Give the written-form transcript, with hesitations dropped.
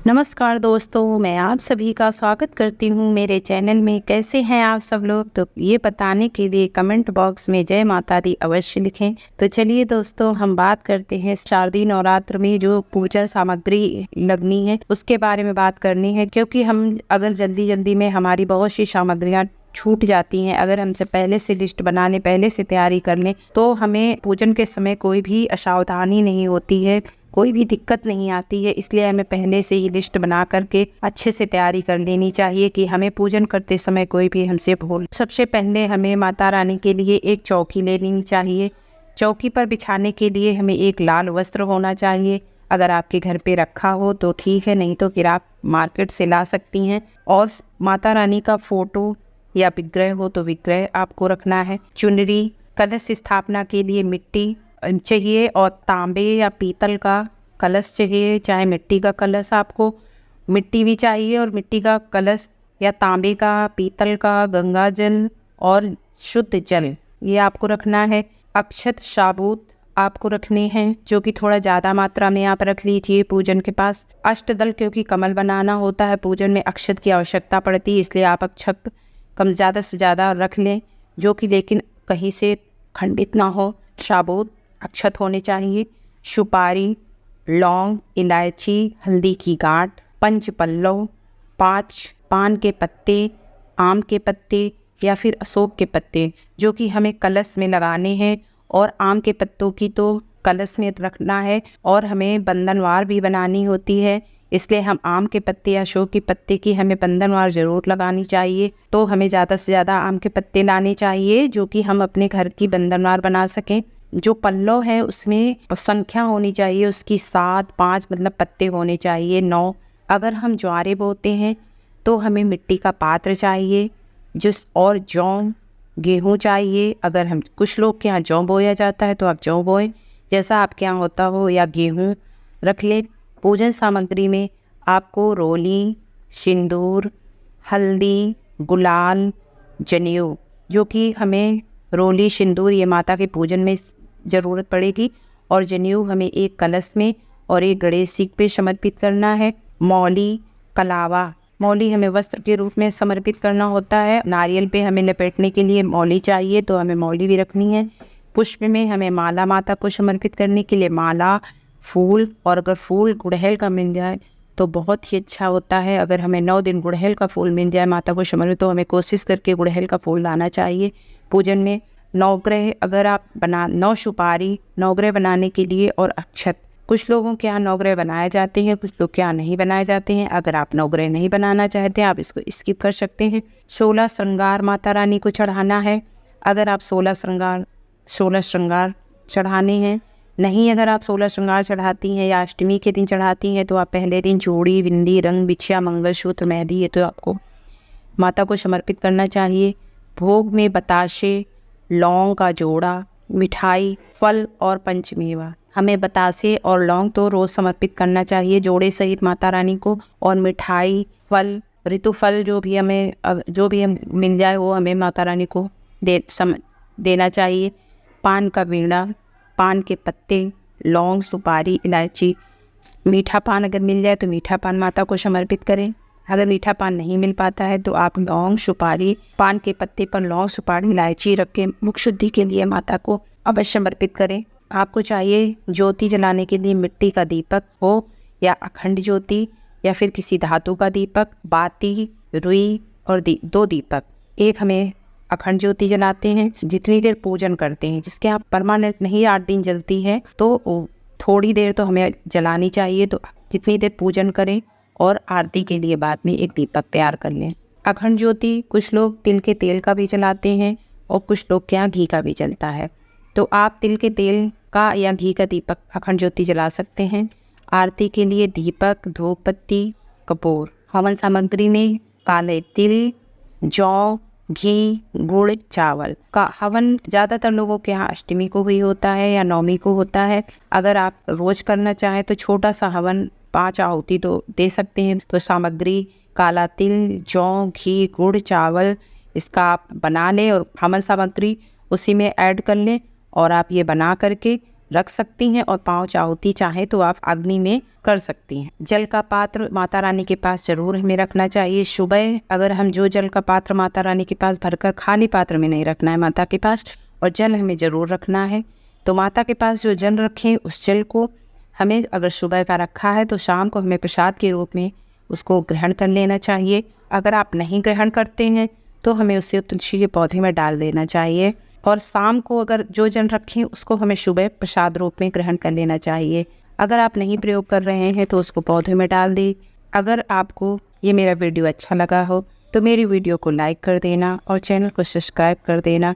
नमस्कार दोस्तों, मैं आप सभी का स्वागत करती हूँ मेरे चैनल में। कैसे हैं आप सब लोग? तो ये बताने के लिए कमेंट बॉक्स में जय माता दी अवश्य लिखें। तो चलिए दोस्तों, हम बात करते हैं शारदीय नवरात्र में जो पूजा सामग्री लगनी है उसके बारे में बात करनी है, क्योंकि हम अगर जल्दी में हमारी बहुत सी सामग्रियाँ छूट जाती हैं। अगर हमसे पहले से लिस्ट बना लें, पहले से तैयारी कर लें, तो हमें पूजन के समय कोई भी असावधानी नहीं होती है, कोई भी दिक्कत नहीं आती है। इसलिए हमें पहले से ही लिस्ट बना करके अच्छे से तैयारी कर लेनी चाहिए कि हमें पूजन करते समय कोई भी हमसे भूल। सबसे पहले हमें माता रानी के लिए एक चौकी ले लेनी चाहिए। चौकी पर बिछाने के लिए हमें एक लाल वस्त्र होना चाहिए। अगर आपके घर पे रखा हो तो ठीक है, नहीं तो फिर आप मार्केट से ला सकती हैं। और माता रानी का फोटो या विग्रह हो तो विग्रह आपको रखना है। चुनरी, कलश स्थापना के लिए मिट्टी चाहिए और तांबे या पीतल का कलश चाहिए, चाहे मिट्टी का कलश। आपको मिट्टी भी चाहिए और मिट्टी का कलश या तांबे का, पीतल का, गंगा जल और शुद्ध जल ये आपको रखना है। अक्षत साबूत आपको रखने हैं, जो कि थोड़ा ज़्यादा मात्रा में आप रख लीजिए पूजन के पास। अष्टदल, क्योंकि कमल बनाना होता है पूजन में अक्षत की आवश्यकता पड़ती है, इसलिए आप अक्षत कम ज़्यादा से ज़्यादा रख लें, जो कि लेकिन कहीं से खंडित ना हो। साबूत अक्षत होने चाहिए। सुपारी, लौंग, इलायची, हल्दी की गांठ, पंच पल्लव, 5 पान के पत्ते, आम के पत्ते या फिर अशोक के पत्ते, जो कि हमें कलश में लगाने हैं। और आम के पत्तों की तो कलश में रखना है और हमें बंधनवार भी बनानी होती है, इसलिए हम आम के पत्ते या अशोक के पत्ते की हमें बंधनवार ज़रूर लगानी चाहिए। तो हमें ज़्यादा से ज़्यादा आम के पत्ते लाने चाहिए, जो कि हम अपने घर की बंधनवार बना सकें। जो पल्लव है उसमें संख्या होनी चाहिए उसकी 7, 5 मतलब पत्ते होने चाहिए, 9। अगर हम ज्वारे बोते हैं तो हमें मिट्टी का पात्र चाहिए। और जौ, गेहूँ चाहिए। अगर हम कुछ लोग के यहाँ जौ बोया जाता है तो आप जौ बोएं, जैसा आपके यहाँ होता हो, या गेहूँ रख लें। पूजन सामग्री में आपको रोली, सिंदूर, हल्दी, गुलाल, जनेऊ, जो कि हमें रोली, सिंदूर ये माता के पूजन में ज़रूरत पड़ेगी, और जनेऊ हमें एक कलश में और एक गणेश जी पे समर्पित करना है। मौली, कलावा, मौली हमें वस्त्र के रूप में समर्पित करना होता है। नारियल पे हमें लपेटने के लिए मौली चाहिए, तो हमें मौली भी रखनी है। पुष्प में हमें माला माता को समर्पित करने के लिए माला, फूल, और अगर फूल गुड़हल का मिल जाए तो बहुत ही अच्छा होता है। अगर हमें 9 दिन गुड़हल का फूल मिल जाए माता को समर्पित, तो हमें कोशिश करके गुड़हल का फूल लाना चाहिए पूजन में। नवग्रह, अगर आप 9 सुपारी नवग्रह बनाने के लिए, और अक्षत। कुछ लोगों के यहाँ नवग्रह बनाए जाते हैं, कुछ लोग के यहाँ नहीं बनाए जाते हैं। अगर आप नवग्रह नहीं बनाना चाहते हैं आप इसको स्किप कर सकते हैं। 16 श्रृंगार माता रानी को चढ़ाना है। अगर आप 16 श्रृंगार चढ़ाने हैं, नहीं अगर आप 16 श्रृंगार चढ़ाती हैं या अष्टमी के दिन चढ़ाती हैं, तो आप पहले दिन चूड़ी, बिंदी, रंग, बिछिया, मंगलसूत्र, मेहंदी ये तो आपको माता को समर्पित करना चाहिए। भोग में बताशे, लौंग का जोड़ा, मिठाई, फल और पंचमेवा। हमें बतासे और लौंग तो रोज़ समर्पित करना चाहिए जोड़े सहित माता रानी को, और मिठाई, फल, ऋतुफल जो भी हम मिल जाए वो हमें माता रानी को देना चाहिए। पान का बीड़ा, पान के पत्ते, लौंग, सुपारी, इलायची। मीठा पान अगर मिल जाए तो मीठा पान माता को समर्पित करें। अगर मीठा पान नहीं मिल पाता है तो आप लौंग, सुपारी, पान के पत्ते पर लौंग, सुपारी, इलायची रख के मुख शुद्धि के लिए माता को अवश्य समर्पित करें। आपको चाहिए ज्योति जलाने के लिए मिट्टी का दीपक हो या अखंड ज्योति या फिर किसी धातु का दीपक, बाती, रुई और 2 दीपक। एक हमें अखंड ज्योति जलाते हैं जितनी देर पूजन करते हैं, जिसके आप परमानेंट नहीं 8 दिन जलती है तो थोड़ी देर तो हमें जलानी चाहिए, तो जितनी देर पूजन करें, और आरती के लिए बाद में एक दीपक तैयार कर लें। अखंड ज्योति कुछ लोग तिल के तेल का भी जलाते हैं और कुछ लोग के यहाँ घी का भी जलता है, तो आप तिल के तेल का या घी का दीपक अखंड ज्योति जला सकते हैं। आरती के लिए दीपक, धूप बत्ती, कपूर। हवन सामग्री में काले तिल, जौ, घी, गुड़, चावल का हवन ज़्यादातर लोगों के यहाँ अष्टमी को भी होता है या नवमी को होता है। अगर आप रोज़ करना चाहें तो छोटा सा हवन 5 आहुति तो दे सकते हैं। तो सामग्री काला तिल, जौ, घी, गुड़, चावल, इसका आप बना लें और हवन सामग्री उसी में ऐड कर लें, और आप ये बना करके रख सकती हैं और पाँव आहुति चाहे तो आप अग्नि में कर सकती हैं। जल का पात्र माता रानी के पास जरूर हमें रखना चाहिए। सुबह अगर हम जो जल का पात्र माता रानी के पास भरकर खाली पात्र में नहीं रखना है माता के पास, और जल हमें ज़रूर रखना है। तो माता के पास जो जल रखें उस जल को हमें अगर सुबह का रखा है तो शाम को हमें प्रसाद के रूप में उसको ग्रहण कर लेना चाहिए। अगर आप नहीं ग्रहण करते हैं तो हमें उसे तुलसी के पौधे में डाल देना चाहिए, और शाम को अगर जो जल रखें उसको हमें सुबह प्रसाद रूप में ग्रहण कर लेना चाहिए। अगर आप नहीं प्रयोग कर रहे हैं तो उसको पौधे में डाल दें। अगर आपको ये मेरा वीडियो अच्छा लगा हो तो मेरी वीडियो को लाइक कर देना और चैनल को सब्सक्राइब कर देना।